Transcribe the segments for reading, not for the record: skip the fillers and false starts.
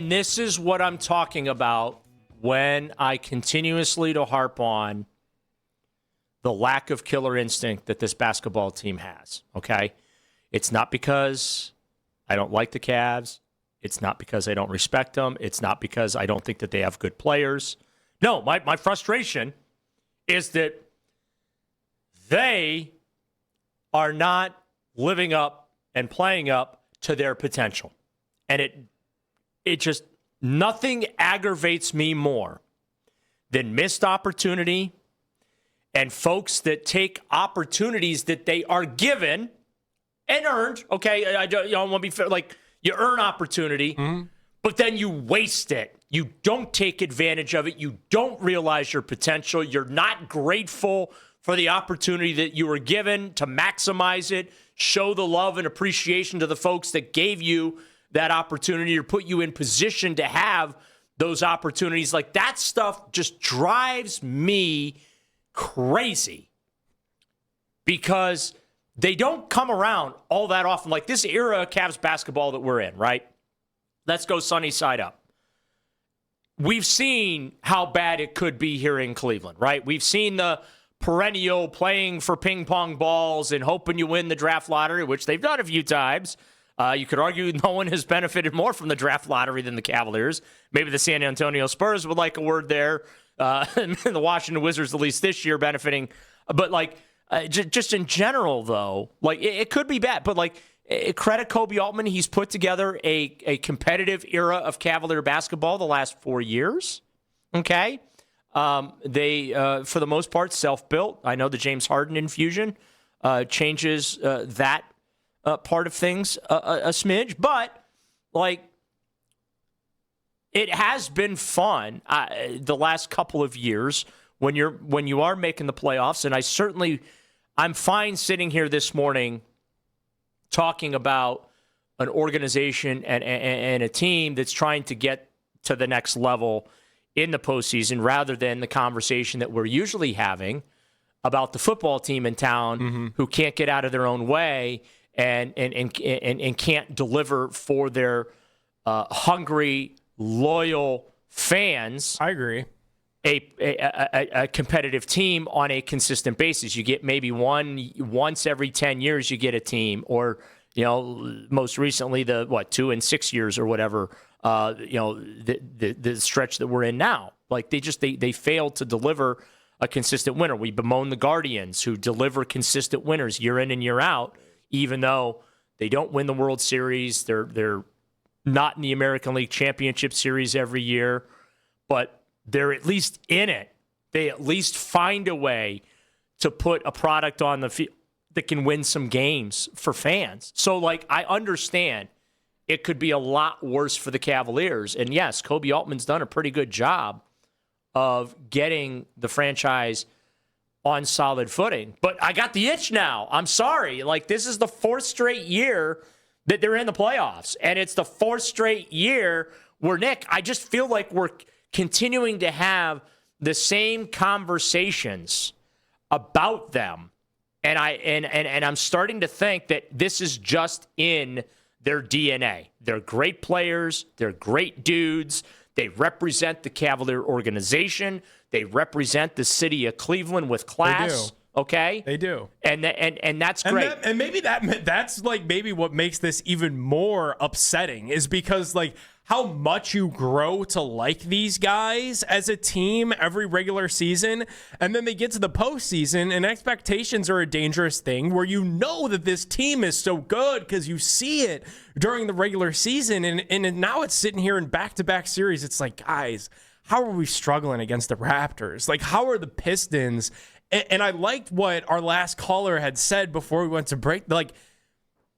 This is what I'm talking about when I continuously to harp on the lack of killer instinct that this basketball team has, okay? It's not because I don't like the Cavs. It's not because I don't respect them. It's not because I don't think that they have good players. No, my frustration is that they are not living up and playing up to their potential. And it just, nothing aggravates me more than missed opportunity and folks that take opportunities that they are given and earned. Okay, I don't want to be fair. Like, you earn opportunity, but then you waste it. You don't take advantage of it. You don't realize your potential. You're not grateful for the opportunity that you were given to maximize it, show the love and appreciation to the folks that gave you that opportunity or put you in position to have those opportunities. Like, that stuff just drives me crazy because they don't come around all that often. Like this era of Cavs basketball that we're in, right? Let's go sunny side up. We've seen how bad it could be here in Cleveland, right? We've seen the perennial playing for ping pong balls and hoping you win the draft lottery, which they've done a few times. You could argue no one has benefited more from the draft lottery than the Cavaliers. Maybe the San Antonio Spurs would like a word there. And the Washington Wizards, at least this year, benefiting. But, like, just in general, though, like, it could be bad. But, like, credit Kobe Altman. He's put together a competitive era of Cavalier basketball the last 4 years. Okay? They, for the most part, self-built. I know the James Harden infusion changes that part of things a smidge, but like it has been fun the last couple of years when you are making the playoffs, and I'm fine sitting here this morning talking about an organization and a team that's trying to get to the next level in the postseason rather than the conversation that we're usually having about the football team in town who can't get out of their own way and can't deliver for their hungry, loyal fans. I agree. A competitive team on a consistent basis. You get maybe once every 10 years you get a team, or most recently the 2 and 6 years or whatever. The stretch that we're in now. Like they failed to deliver a consistent winner. We bemoan the Guardians who deliver consistent winners year in and year out. Even though they don't win the World Series, they're not in the American League Championship Series every year, but they're at least in it. They at least find a way to put a product on the field that can win some games for fans. So, like, I understand it could be a lot worse for the Cavaliers. And yes, Kobe Altman's done a pretty good job of getting the franchise on solid footing. But I got the itch now. I'm sorry. Like, this is the 4th straight year that they're in the playoffs. And it's the 4th straight year where, Nick, I just feel like we're continuing to have the same conversations about them. And I'm starting to think that this is just in their DNA. They're great players. They're great dudes. They represent the Cavalier organization. They represent the city of Cleveland with class. They do. Okay? They do. And that's great. And maybe that's like maybe what makes this even more upsetting is because, like, how much you grow to like these guys as a team every regular season, and then they get to the postseason, and expectations are a dangerous thing where you know that this team is so good because you see it during the regular season, and now it's sitting here in back-to-back series. It's like, guys, how are we struggling against the Raptors? Like, how are the Pistons? And I liked what our last caller had said before we went to break. Like,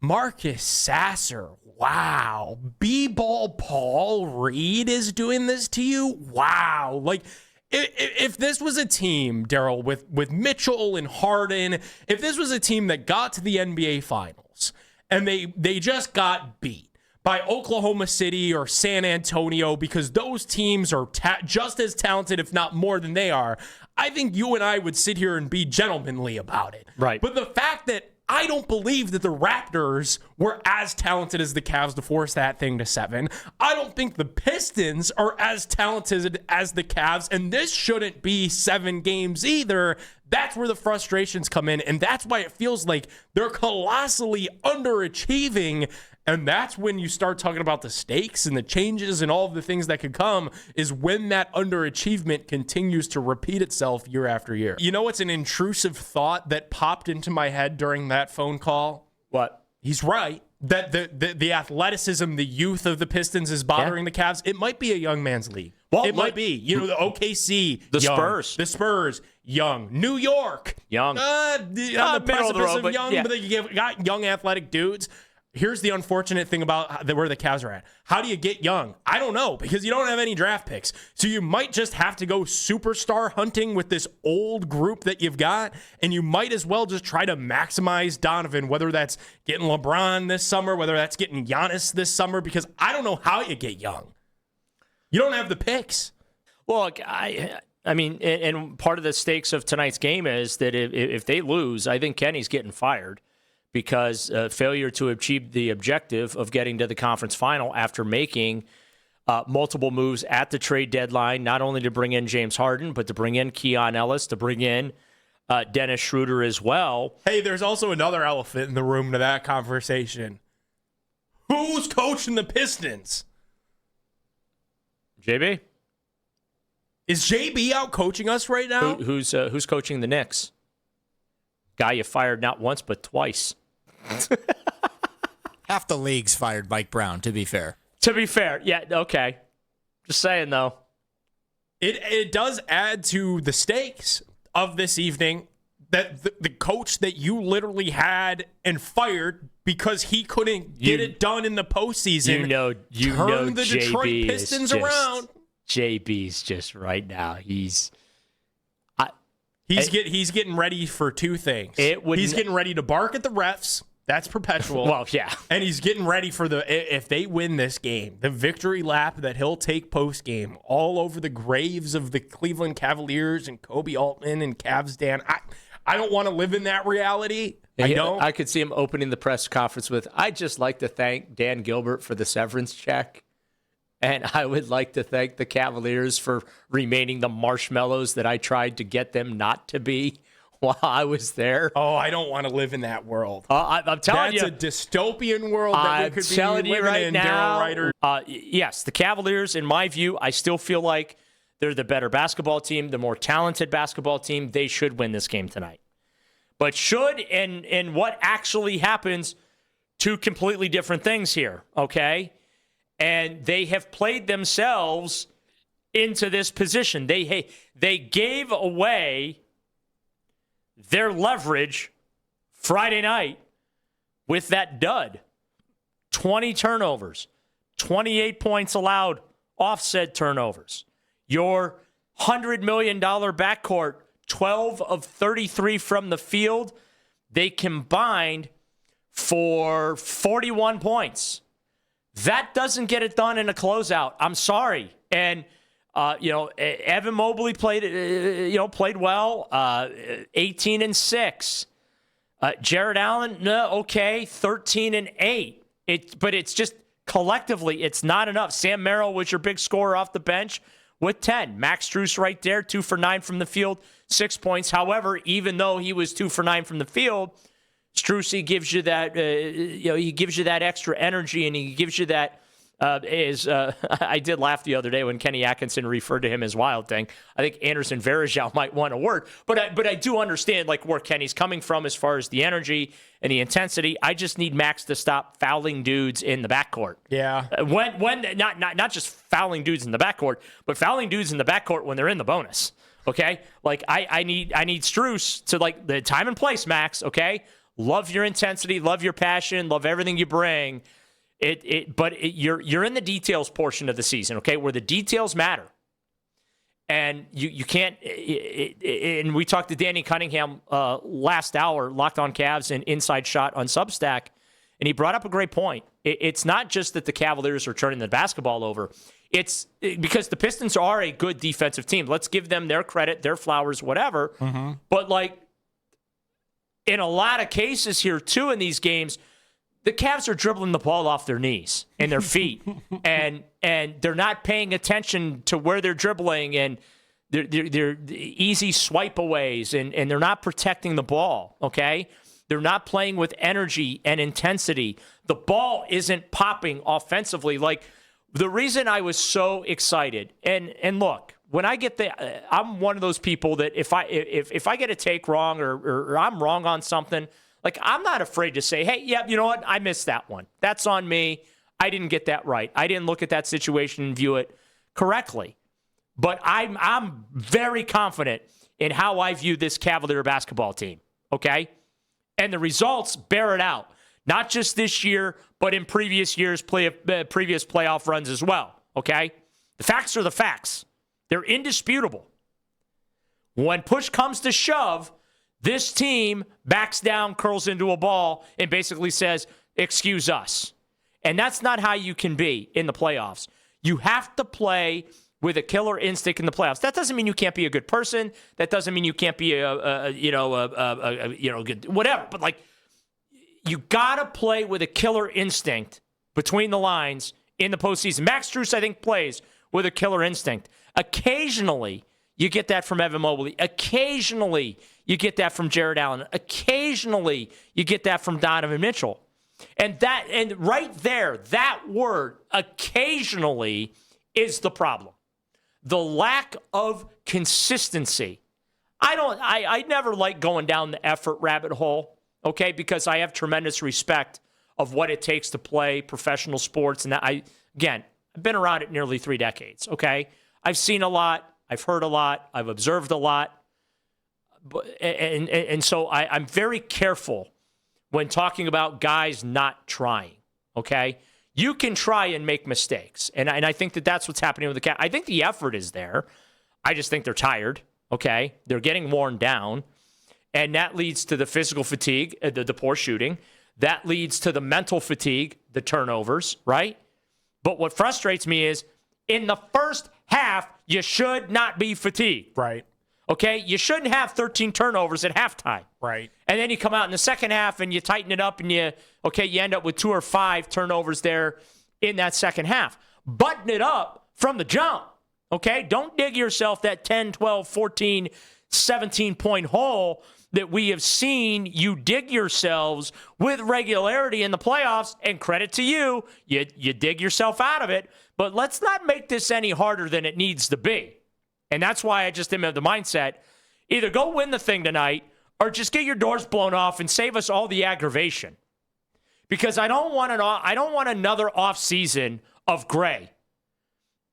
Marcus Sasser, wow. B-ball Paul Reed is doing this to you? Wow. Like, if this was a team, Daryl, with Mitchell and Harden, if this was a team that got to the NBA Finals and they just got beat by Oklahoma City or San Antonio because those teams are just as talented, if not more than they are, I think you and I would sit here and be gentlemanly about it. Right. But the fact that I don't believe that the Raptors were as talented as the Cavs to force that thing to 7. I don't think the Pistons are as talented as the Cavs, and this shouldn't be 7 games either. That's where the frustrations come in, and that's why it feels like they're colossally underachieving. And that's when you start talking about the stakes and the changes and all of the things that could come, is when that underachievement continues to repeat itself year after year. You know what's an intrusive thought that popped into my head during that phone call? What? He's right. That the athleticism, the youth of the Pistons is bothering the Cavs. It might be a young man's league. Well, it might be. You know, the OKC, the young. Spurs. The Spurs, young. New York, young. On the precipice of young, yeah. but you got young athletic dudes. Here's the unfortunate thing about where the Cavs are at. How do you get young? I don't know, because you don't have any draft picks. So you might just have to go superstar hunting with this old group that you've got, and you might as well just try to maximize Donovan, whether that's getting LeBron this summer, whether that's getting Giannis this summer, because I don't know how you get young. You don't have the picks. Well, I mean, and part of the stakes of tonight's game is that if they lose, I think Kenny's getting fired, because failure to achieve the objective of getting to the conference final after making multiple moves at the trade deadline, not only to bring in James Harden, but to bring in Keon Ellis, to bring in Dennis Schroeder as well. Hey, there's also another elephant in the room to that conversation. Who's coaching the Pistons? JB? Is JB out coaching us right now? Who's coaching the Knicks? Guy you fired not once but twice. Half the league's fired Mike Brown, to be fair. To be fair, yeah, okay. Just saying, though. It does add to the stakes of this evening that the coach that you literally had and fired because he couldn't get it done in the postseason. You know, turned the JB Detroit Pistons around. JB's just right now. He's getting ready for two things. He's getting ready to bark at the refs. That's perpetual. Well, yeah. And he's getting ready for if they win this game, the victory lap that he'll take post-game all over the graves of the Cleveland Cavaliers and Kobe Altman and Cavs Dan. I don't want to live in that reality. I don't. I could see him opening the press conference with, I'd just like to thank Dan Gilbert for the severance check. And I would like to thank the Cavaliers for remaining the marshmallows that I tried to get them not to be while I was there. Oh, I don't want to live in that world. I'm telling you. That's a dystopian world that we could be living in, Daryl Ryder. Yes, the Cavaliers, in my view, I still feel like they're the better basketball team, the more talented basketball team. They should win this game tonight. But should and what actually happens, two completely different things here, okay? And they have played themselves into this position. They gave away their leverage Friday night with that dud. 20 turnovers, 28 points allowed, offset turnovers. Your $100 million backcourt, 12 of 33 from the field. They combined for 41 points. That doesn't get it done in a closeout. I'm sorry. And, Evan Mobley played well, 18-6. Jared Allen, no, okay, 13-8. But it's just collectively, it's not enough. Sam Merrill was your big scorer off the bench with 10. Max Strus right there, 2 for 9 from the field, 6 points. However, even though he was 2 for 9 from the field, Strusy gives you that, he gives you that extra energy, and he gives you that. I did laugh the other day when Kenny Atkinson referred to him as Wild Thing. I think Anderson Varejao might want a word, but I do understand where Kenny's coming from as far as the energy and the intensity. I just need Max to stop fouling dudes in the backcourt. Yeah. When not just fouling dudes in the backcourt, but fouling dudes in the backcourt when they're in the bonus. Okay, I need Strus to the time and place, Max. Okay. Love your intensity, love your passion, love everything you bring. But you're in the details portion of the season, okay, where the details matter. And you can't. And we talked to Danny Cunningham last hour, Locked On Cavs and Inside Shot on Substack, and he brought up a great point. It's not just that the Cavaliers are turning the basketball over. It's because the Pistons are a good defensive team. Let's give them their credit, their flowers, whatever. Mm-hmm. But in a lot of cases here, too, in these games, the Cavs are dribbling the ball off their knees and their feet, and they're not paying attention to where they're dribbling, and they're easy swipe-aways, and they're not protecting the ball, okay? They're not playing with energy and intensity. The ball isn't popping offensively. Like, the reason I was so excited, and look, when I get I'm one of those people that if I get a take wrong or I'm wrong on something, like, I'm not afraid to say, hey, yeah, you know what? I missed that one. That's on me. I didn't get that right. I didn't look at that situation and view it correctly. But I'm very confident in how I view this Cavalier basketball team, okay? And the results bear it out. Not just this year, but in previous years, previous playoff runs as well, okay? The facts are the facts. They're indisputable. When push comes to shove, this team backs down, curls into a ball, and basically says, excuse us. And that's not how you can be in the playoffs. You have to play with a killer instinct in the playoffs. That doesn't mean you can't be a good person. That doesn't mean you can't be good, whatever. But, like, you got to play with a killer instinct between the lines in the postseason. Max Strus, I think, plays with a killer instinct. Occasionally, you get that from Evan Mobley. Occasionally, you get that from Jared Allen. Occasionally, you get that from Donovan Mitchell. And right there, that word, occasionally, is the problem. The lack of consistency. I never like going down the effort rabbit hole, okay, because I have tremendous respect of what it takes to play professional sports. And I've been around it nearly 3 decades, okay? I've seen a lot. I've heard a lot. I've observed a lot. And so I'm very careful when talking about guys not trying, okay? You can try and make mistakes. And I think that's what's happening with the Cavs. I think the effort is there. I just think they're tired, okay? They're getting worn down. And that leads to the physical fatigue, the poor shooting. That leads to the mental fatigue, the turnovers, right? But what frustrates me is in the first half, you should not be fatigued. Right. Okay? You shouldn't have 13 turnovers at halftime. Right. And then you come out in the second half and you tighten it up and you end up with 2 or 5 turnovers there in that second half. Button it up from the jump. Okay? Don't dig yourself that 10, 12, 14, 17-point hole that we have seen you dig yourselves with regularity in the playoffs, and credit to you, you dig yourself out of it. But let's not make this any harder than it needs to be. And that's why I just didn't have the mindset, either go win the thing tonight or just get your doors blown off and save us all the aggravation. Because I don't want another offseason of gray.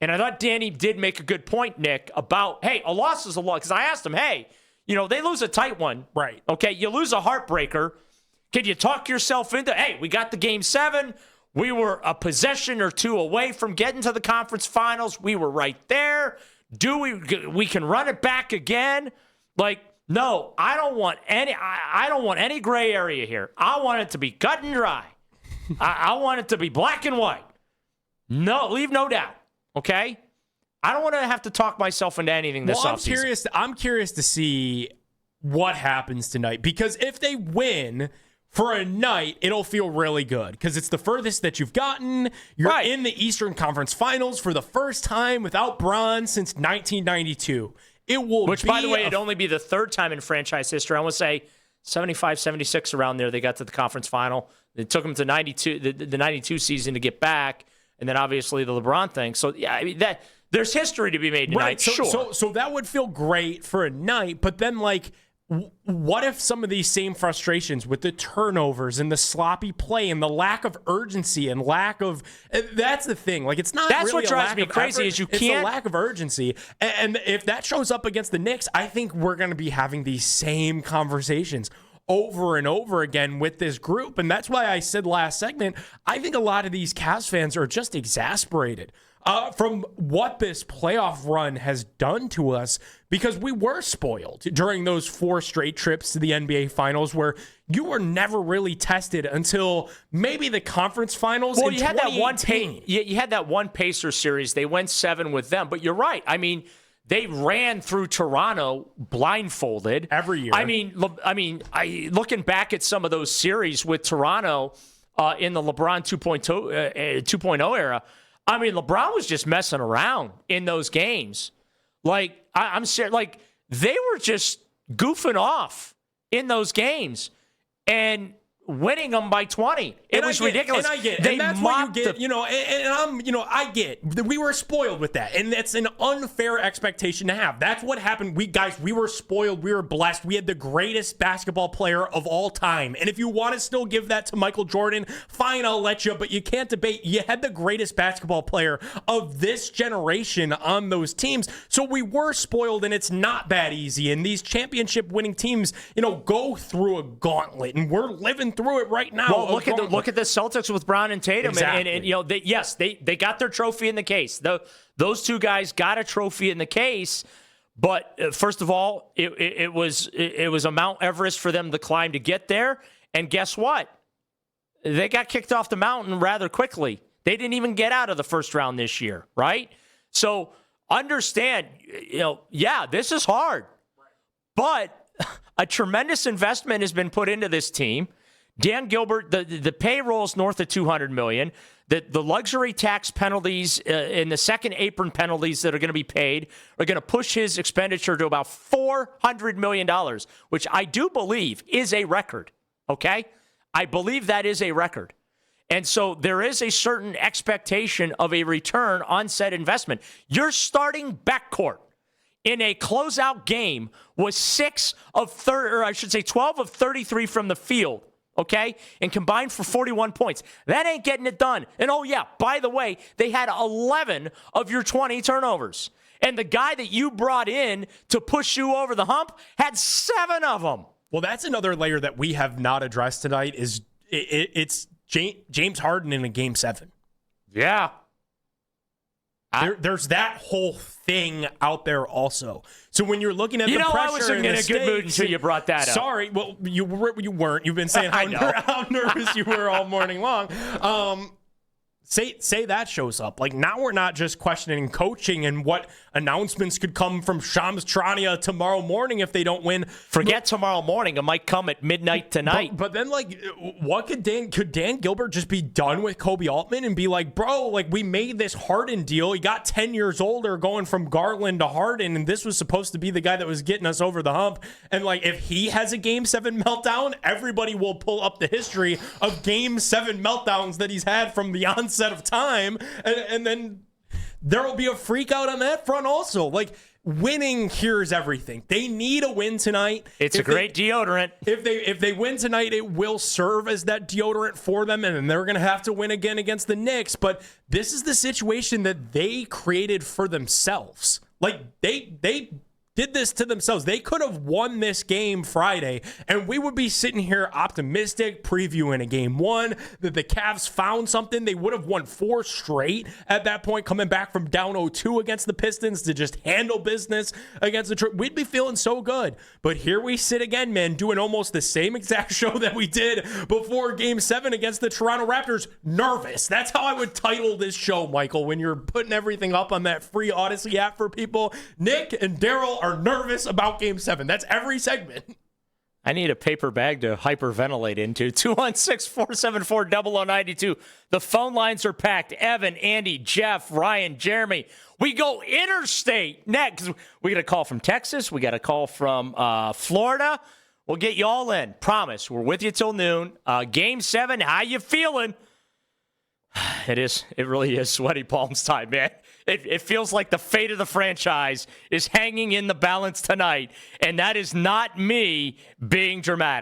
And I thought Danny did make a good point, Nick, about, hey, a loss is a loss. Because I asked him, hey, they lose a tight one. Right. Okay, you lose a heartbreaker. Can you talk yourself into, hey, we got the game 7. We were a possession or 2 away from getting to the conference finals. We were right there. We can run it back again? Like, no, I don't want any gray area here. I want it to be cut and dry. I want it to be black and white. No, leave no doubt. Okay? I don't want to have to talk myself into anything this offseason. I'm curious to see what happens tonight, because if they win for a night, it'll feel really good because it's the furthest that you've gotten. You're in the Eastern Conference Finals for the first time without Bron since 1992. Which, by the way, it'd only be the 3rd time in franchise history. I want to say 75, 76 around there. They got to the conference final. It took them to 92, the 92 season to get back, and then obviously the LeBron thing. So yeah, I mean there's history to be made tonight. Right. So that would feel great for a night, but then what if some of these same frustrations with the turnovers and the sloppy play and the lack of urgency and lack of that's the thing. Like, it's not that's really what drives me crazy effort, is you it's can't a lack of urgency. And if that shows up against the Knicks, I think we're going to be having these same conversations over and over again with this group. And that's why I said last segment, I think a lot of these Cavs fans are just exasperated from what this playoff run has done to us, because we were spoiled during those 4 straight trips to the NBA Finals where you were never really tested until maybe the conference finals. Well, in you had that one you had that one Pacers series. They went 7 with them, but you're right. I mean, they ran through Toronto blindfolded every year. Looking back at some of those series with Toronto in the LeBron 2.0 era, I mean, LeBron was just messing around in those games. Like, I'm serious. Like, they were just goofing off in those games and winning them by 20. It was ridiculous. And I get, they and that's what you get, I get. We were spoiled with that, and that's an unfair expectation to have. That's what happened. We were spoiled. We were blessed. We had the greatest basketball player of all time, and if you want to still give that to Michael Jordan, fine, I'll let you, but you can't debate. You had the greatest basketball player of this generation on those teams, so we were spoiled, and it's not that easy, and these championship-winning teams, go through a gauntlet, and we're living through it right now. Well, look at the Celtics with Brown and Tatum, exactly. and they got their trophy in the case. Those two guys got a trophy in the case, but first of all, it was a Mount Everest for them to climb to get there. And guess what? They got kicked off the mountain rather quickly. They didn't even get out of the first round this year, right? So understand, this is hard, but a tremendous investment has been put into this team. Dan Gilbert, the payroll's north of $200 million. The luxury tax penalties and the second apron penalties that are going to be paid are going to push his expenditure to about $400 million, which I do believe is a record, okay? I believe that is a record. And so there is a certain expectation of a return on said investment. Your starting backcourt in a closeout game was 12 of 33 from the field. Okay? And combined for 41 points. That ain't getting it done. And oh, yeah, by the way, they had 11 of your 20 turnovers. And the guy that you brought in to push you over the hump had 7 of them. Well, that's another layer that we have not addressed tonight is it's James Harden in a Game 7. Yeah. There's that whole thing out there also. So when you're looking at the pressure, I wasn't in a good mood until you brought that up. Sorry, well, you weren't. You've been saying how nervous you were all morning long. Say that shows up. Like, now we're not just questioning coaching and what announcements could come from Shams Charania tomorrow morning if they don't win. Forget tomorrow morning. It might come at midnight tonight. But then, like, what could Dan Gilbert just be done with Kobe Altman and be like, bro, like, we made this Harden deal. He got 10 years older going from Garland to Harden, and this was supposed to be the guy that was getting us over the hump. And, like, if he has a Game 7 meltdown, everybody will pull up the history of Game 7 meltdowns that he's had from the onset of time, and then there will be a freak out on that front also. Like, winning cures everything. They need a win tonight. It's a great deodorant. If they win tonight, it will serve as that deodorant for them, and then they're going to have to win again against the Knicks. But this is the situation that they created for themselves. Like, they did this to themselves. They could have won this game Friday, and we would be sitting here optimistic, previewing a game 1, that the Cavs found something. They would have won 4 straight at that point, coming back from down 0-2 against the Pistons to just handle business against the We'd be feeling so good. But here we sit again, man, doing almost the same exact show that we did before Game 7 against the Toronto Raptors. Nervous. That's how I would title this show, Michael, when you're putting everything up on that free Odyssey app for people. Nick and Daryl are nervous about Game 7. That's every segment. I need a paper bag to hyperventilate into. 216-474-0092. The phone lines are packed. Evan, Andy, Jeff, Ryan, Jeremy. We go interstate next. We got a call from Texas. We got a call from Florida. We'll get you all in. Promise. We're with you till noon. Game 7, how you feeling? It really is sweaty palms time, man. It feels like the fate of the franchise is hanging in the balance tonight, and that is not me being dramatic.